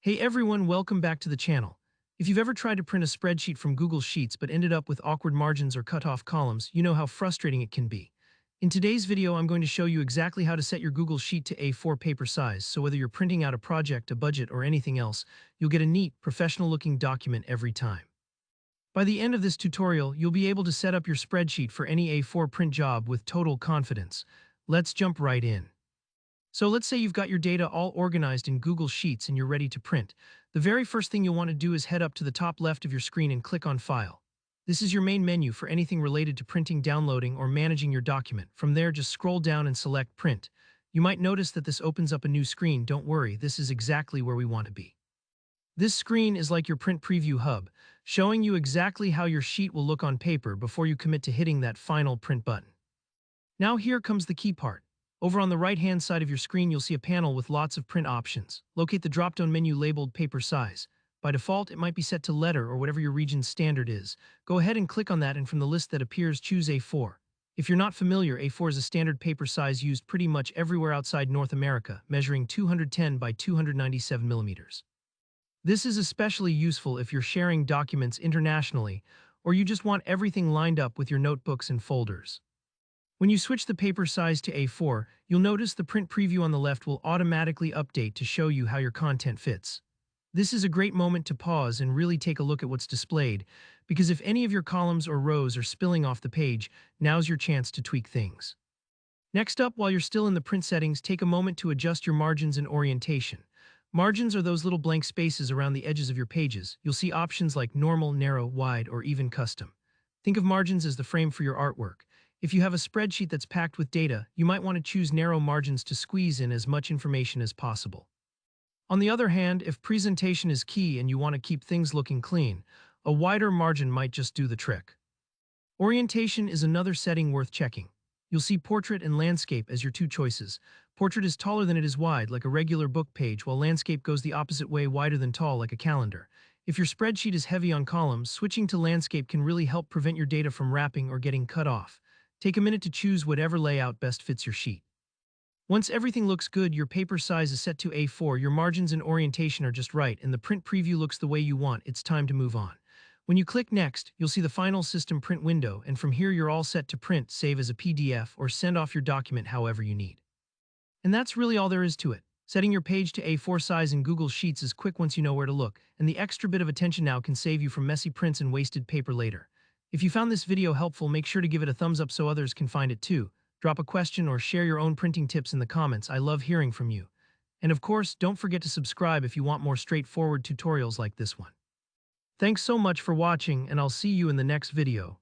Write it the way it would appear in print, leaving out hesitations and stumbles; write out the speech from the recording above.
Hey everyone, welcome back to the channel. If you've ever tried to print a spreadsheet from Google Sheets but ended up with awkward margins or cut off columns, you know how frustrating it can be. In today's video, I'm going to show you exactly how to set your Google Sheet to A4 paper size, so whether you're printing out a project, a budget, or anything else, you'll get a neat, professional-looking document every time. By the end of this tutorial, you'll be able to set up your spreadsheet for any A4 print job with total confidence. Let's jump right in. So let's say you've got your data all organized in Google Sheets and you're ready to print. The very first thing you'll want to do is head up to the top left of your screen and click on File. This is your main menu for anything related to printing, downloading, or managing your document. From there, just scroll down and select Print. You might notice that this opens up a new screen. Don't worry, this is exactly where we want to be. This screen is like your print preview hub, showing you exactly how your sheet will look on paper before you commit to hitting that final print button. Now here comes the key part. Over on the right-hand side of your screen, you'll see a panel with lots of print options. Locate the drop-down menu labeled Paper Size. By default, it might be set to letter or whatever your region's standard is. Go ahead and click on that, and from the list that appears, choose A4. If you're not familiar, A4 is a standard paper size used pretty much everywhere outside North America, measuring 210 by 297 millimeters. This is especially useful if you're sharing documents internationally, or you just want everything lined up with your notebooks and folders. When you switch the paper size to A4, you'll notice the print preview on the left will automatically update to show you how your content fits. This is a great moment to pause and really take a look at what's displayed, because if any of your columns or rows are spilling off the page, now's your chance to tweak things. Next up, while you're still in the print settings, take a moment to adjust your margins and orientation. Margins are those little blank spaces around the edges of your pages. You'll see options like normal, narrow, wide, or even custom. Think of margins as the frame for your artwork. If you have a spreadsheet that's packed with data, you might want to choose narrow margins to squeeze in as much information as possible. On the other hand, if presentation is key and you want to keep things looking clean, a wider margin might just do the trick. Orientation is another setting worth checking. You'll see portrait and landscape as your two choices. Portrait is taller than it is wide, like a regular book page, while landscape goes the opposite way, wider than tall, like a calendar. If your spreadsheet is heavy on columns, switching to landscape can really help prevent your data from wrapping or getting cut off. Take a minute to choose whatever layout best fits your sheet. Once everything looks good, your paper size is set to A4, your margins and orientation are just right, and the print preview looks the way you want, it's time to move on. When you click Next, you'll see the final system print window, and from here you're all set to print, save as a PDF, or send off your document however you need. And that's really all there is to it. Setting your page to A4 size in Google Sheets is quick once you know where to look, and the extra bit of attention now can save you from messy prints and wasted paper later. If you found this video helpful, make sure to give it a thumbs up so others can find it too. Drop a question or share your own printing tips in the comments. I love hearing from you. And of course, don't forget to subscribe if you want more straightforward tutorials like this one. Thanks so much for watching, and I'll see you in the next video.